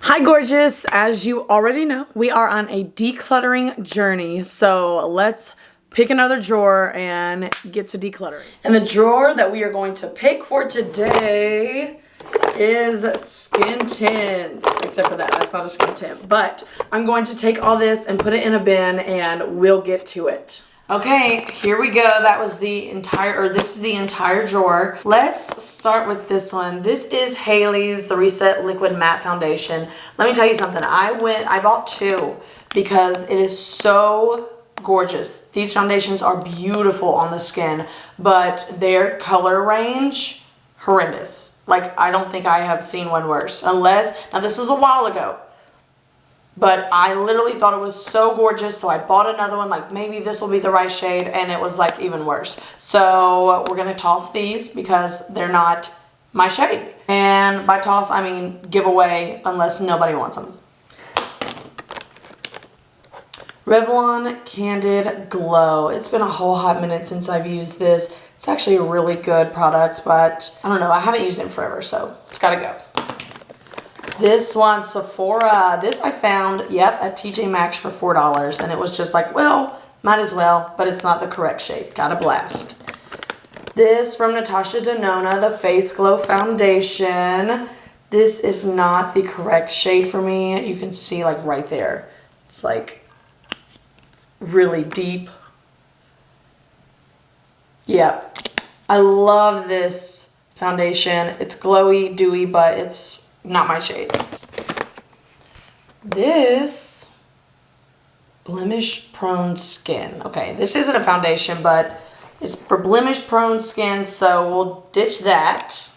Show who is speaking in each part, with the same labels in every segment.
Speaker 1: Hi gorgeous, as you already know, we are on a decluttering journey, so let's pick another drawer and get to decluttering. And the drawer that we are going to pick for today is skin tints, except for that's not a skin tint, but I'm going to take all this and put it in a bin and we'll get to it. Okay, here we go. That was the entire, this is the entire drawer. Let's start with this one. This is Haley's The Reset Liquid Matte Foundation. Let me tell you something. I bought two because it is so gorgeous. These foundations are beautiful on the skin, but their color range, horrendous. Like, I don't think I have seen one worse. Unless, now this was a while ago, but I literally thought it was so gorgeous, so I bought another one, like maybe this will be the right shade, and it was like even worse. So we're gonna toss these because they're not my shade. And by toss, I mean give away unless nobody wants them. Revlon Candid Glow. It's been a whole hot minute since I've used this. It's actually a really good product, but I don't know, I haven't used it in forever, so it's gotta go. This one, Sephora. This I found, yep, at TJ Maxx for $4, and it was just like, well, might as well, but it's not the correct shade. Got a blast. This from Natasha Denona, the Face Glow Foundation. This is not the correct shade for me. You can see like right there. It's like really deep. Yep. I love this foundation. It's glowy, dewy, but it's not my shade. This blemish prone skin. Okay, this isn't a foundation, but it's for blemish prone skin, so we'll ditch that.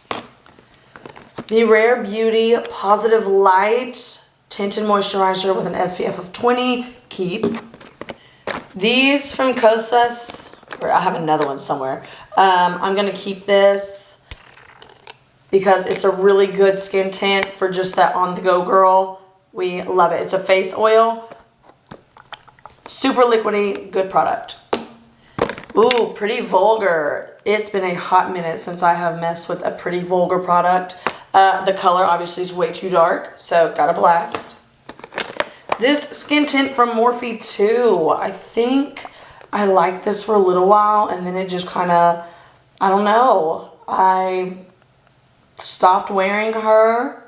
Speaker 1: The Rare Beauty Positive Light Tinted Moisturizer with an SPF of 20. Keep. These from Kosas, or I have another one somewhere. I'm gonna keep this because it's a really good skin tint for just that on-the-go girl. We love it. It's a face oil. Super liquidy, good product. Ooh, Pretty Vulgar. It's been a hot minute since I have messed with a Pretty Vulgar product. The color obviously is way too dark, so got a blast. This skin tint from Morphe 2. I think I liked this for a little while, and then it just kind of, I don't know. I stopped wearing her.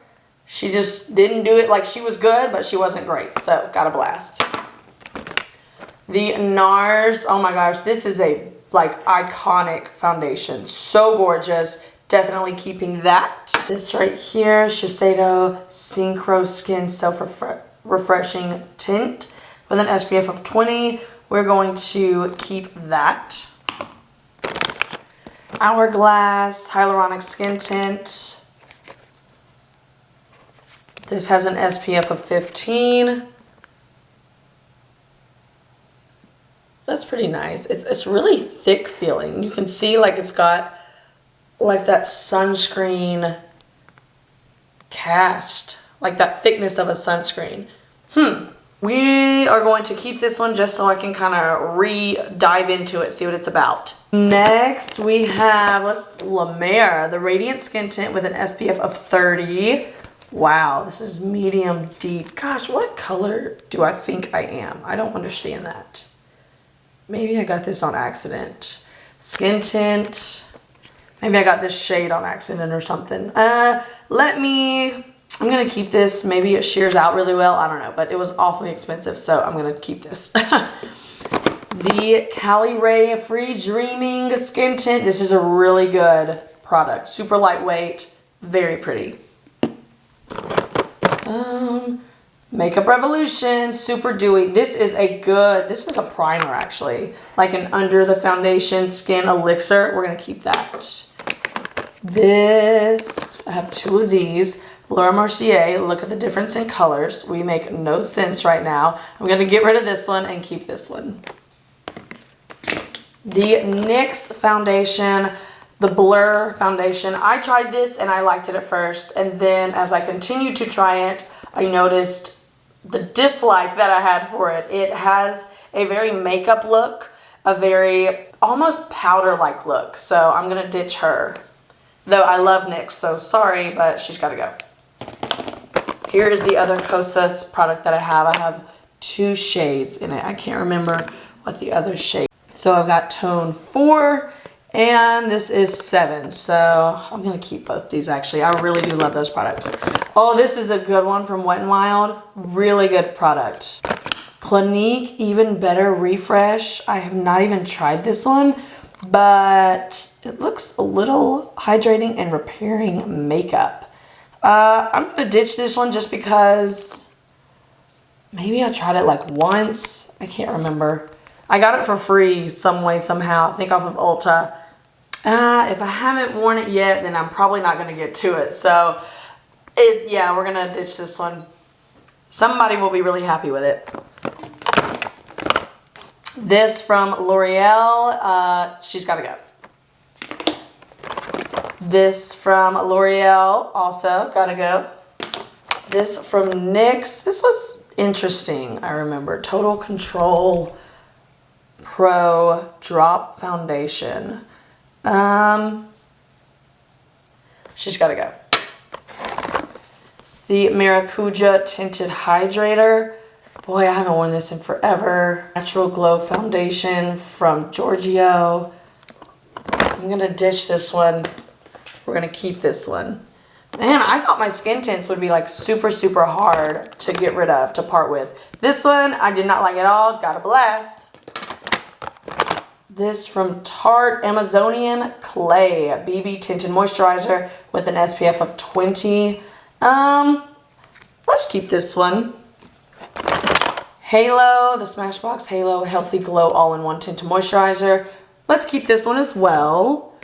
Speaker 1: She just didn't do it. Like, she was good, but she wasn't great. So got a blast. The NARS. Oh my gosh, this is a like iconic foundation. So gorgeous. Definitely keeping that. This right here, Shiseido Synchro Skin Self-Refreshing Tint with an SPF of 20. We're going to keep that. Hourglass Hyaluronic Skin Tint. This has an SPF of 15. That's pretty nice. It's really thick feeling. You can see like it's got like that sunscreen cast, like that thickness of a sunscreen. We are going to keep this one just so I can kind of dive into it, see what it's about. Next, we have La Mer, the Radiant Skin Tint with an SPF of 30. Wow, this is medium deep. Gosh, what color do I think I am? I don't understand that. Maybe I got this on accident. Skin tint. Maybe I got this shade on accident or something. I'm gonna keep this. Maybe it shears out really well. I don't know, but it was awfully expensive, so I'm gonna keep this. The Cali Ray Free Dreaming Skin Tint. This is a really good product. Super lightweight, very pretty. Makeup Revolution Super Dewy. This is a primer actually. Like an under the foundation skin elixir. We're gonna keep that. This, I have two of these. Laura Mercier, look at the difference in colors. We make no sense right now. I'm gonna get rid of this one and keep this one. The NYX foundation, the Blur foundation. I tried this and I liked it at first, and then as I continued to try it, I noticed the dislike that I had for it. It has a very makeup look, a very almost powder-like look, so I'm gonna ditch her. Though I love NYX, so sorry, but she's gotta go. Here is the other Kosas product that I have. I have 2 shades in it. I can't remember what the other shade. So I've got tone 4 and this is 7. So I'm gonna keep both these actually. I really do love those products. Oh, this is a good one from Wet n Wild. Really good product. Clinique Even Better Refresh. I have not even tried this one, but it looks a little hydrating and repairing makeup. I'm gonna ditch this one just because maybe I tried it like once. I can't remember. I got it for free some way, somehow. I think off of Ulta. If I haven't worn it yet, then I'm probably not gonna get to it. So, yeah, we're gonna ditch this one. Somebody will be really happy with it. This from L'Oreal, she's gotta go. This from L'Oreal, also gotta go. This from NYX, this was interesting, I remember. Total Control Pro Drop Foundation. She's gotta go. The Maracuja Tinted Hydrator. Boy, I haven't worn this in forever. Natural Glow Foundation from Giorgio. I'm gonna ditch this one. We're gonna keep this one. Man, I thought my skin tints would be like super, super hard to get rid of, to part with. This one, I did not like at all. Got a blast. This from Tarte Amazonian Clay BB Tinted Moisturizer with an SPF of 20. Let's keep this one. Halo, the Smashbox Halo Healthy Glow All-in-One Tinted Moisturizer. Let's keep this one as well.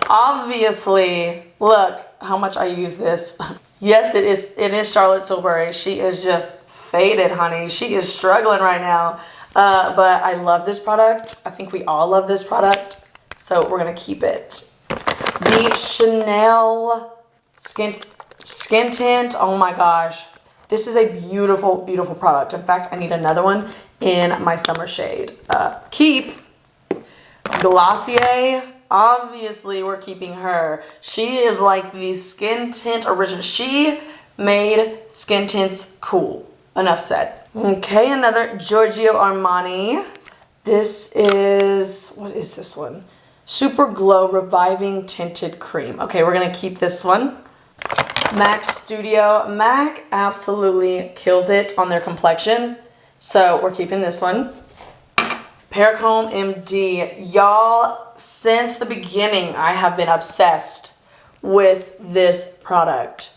Speaker 1: Obviously, look how much I use this. Yes, it is Charlotte Tilbury. She is just faded, honey. She is struggling right now. But I love this product. I think we all love this product. So we're gonna keep it. The Chanel Skin Tint. Oh my gosh. This is a beautiful, beautiful product. In fact, I need another one in my summer shade. Keep. Glossier. Obviously, we're keeping her. She is like the skin tint original. She made skin tints cool. Enough said. Okay, another Giorgio Armani. This is, what is this one? Super Glow Reviving Tinted Cream. Okay, we're gonna keep this one. MAC Studio. MAC absolutely kills it on their complexion. So we're keeping this one. Pericomb MD. Y'all, since the beginning, I have been obsessed with this product.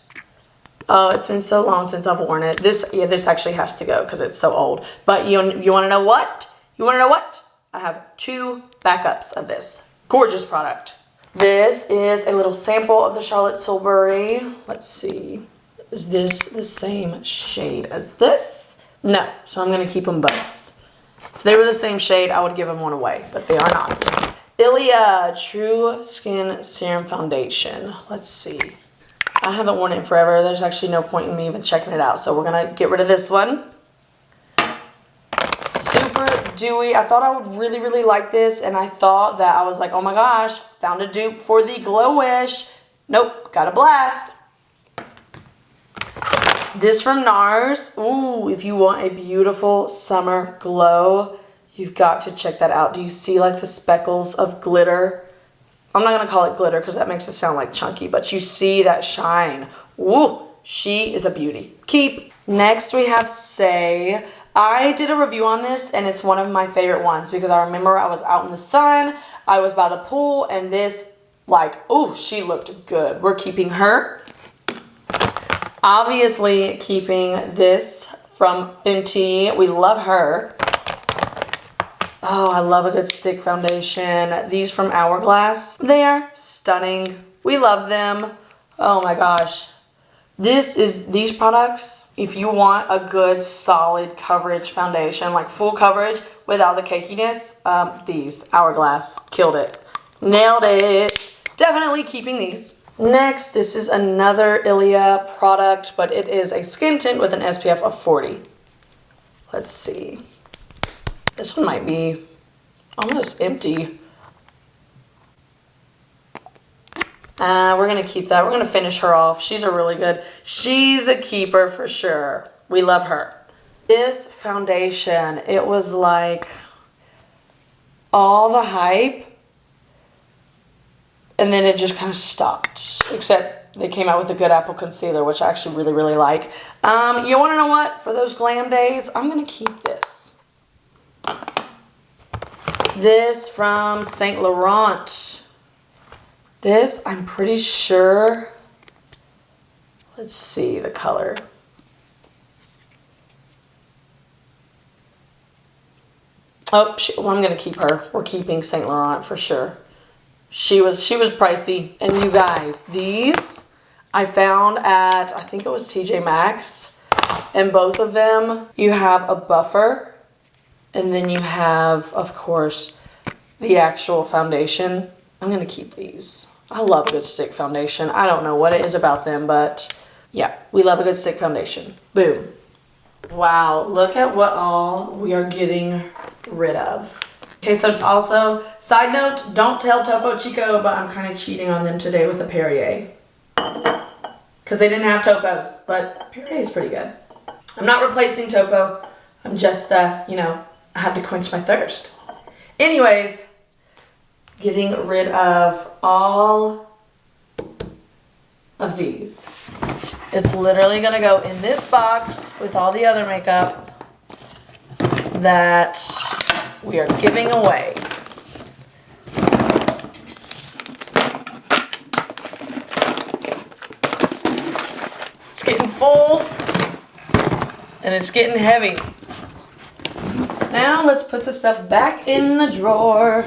Speaker 1: Oh, it's been so long since I've worn it. This actually has to go because it's so old. But you want to know what? You want to know what? I have 2 backups of this. Gorgeous product. This is a little sample of the Charlotte Tilbury. Let's see. Is this the same shade as this? No. So I'm going to keep them both. If they were the same shade, I would give them one away, but they are not. Ilia True Skin Serum Foundation. Let's see. I haven't worn it in forever. There's actually no point in me even checking it out, so we're going to get rid of this one. Super Dewy. I thought I would really, really like this, and I thought that I was like, oh my gosh, found a dupe for the Glow-ish. Nope, got a blast. This from NARS. Ooh, if you want a beautiful summer glow, you've got to check that out. Do you see like the speckles of glitter? I'm not going to call it glitter because that makes it sound like chunky, but you see that shine. Woo, she is a beauty. Keep. Next we have Say. I did a review on this and it's one of my favorite ones because I remember I was out in the sun, I was by the pool, and this, like, ooh, she looked good. We're keeping her. Obviously keeping this from Fenty. We love her. Oh, I love a good stick foundation. These from Hourglass. They are stunning. We love them. Oh my gosh. These products, if you want a good solid coverage foundation, like full coverage without the cakiness, these Hourglass killed it. Nailed it. Definitely keeping these. Next, this is another Ilia product, but it is a skin tint with an SPF of 40. Let's see. This one might be almost empty. We're going to keep that. We're going to finish her off. She's she's a keeper for sure. We love her. This foundation, it was like all the hype. And then it just kind of stopped. Except they came out with a good apple concealer, which I actually really, really like. You want to know what? For those glam days, I'm going to keep this. This from Saint Laurent. This, I'm pretty sure. Let's see the color. Oh, well, I'm going to keep her. We're keeping Saint Laurent for sure. She was pricey. And you guys, these I found at, I think it was TJ Maxx. And both of them, you have a buffer. And then you have, of course, the actual foundation. I'm going to keep these. I love good stick foundation. I don't know what it is about them, but yeah, we love a good stick foundation. Boom. Wow, look at what all we are getting rid of. Okay, so also, side note, don't tell Topo Chico, but I'm kind of cheating on them today with a Perrier. Because they didn't have Topos, but Perrier is pretty good. I'm not replacing Topo. I'm just, you know, I had to quench my thirst. Anyways, getting rid of all of these. It's literally going to go in this box with all the other makeup that we are giving away. It's getting full and it's getting heavy. Now let's put the stuff back in the drawer.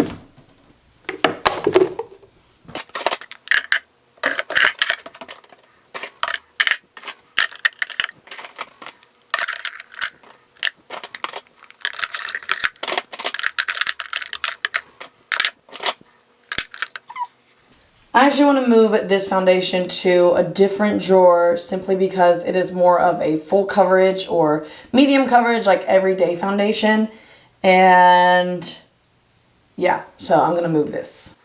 Speaker 1: I actually want to move this foundation to a different drawer simply because it is more of a full coverage or medium coverage, like everyday foundation. And yeah, so I'm going to move this.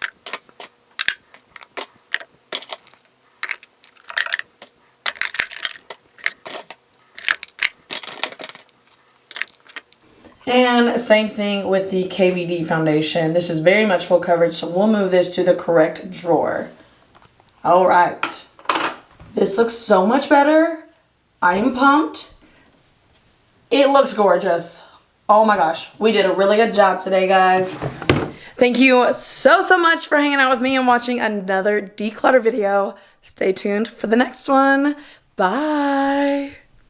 Speaker 1: And same thing with the KVD foundation. This is very much full coverage, so we'll move this to the correct drawer. All right. This looks so much better. I'm pumped. It looks gorgeous. Oh my gosh. We did a really good job today, guys. Thank you so much for hanging out with me and watching another declutter video. Stay tuned for the next one. Bye.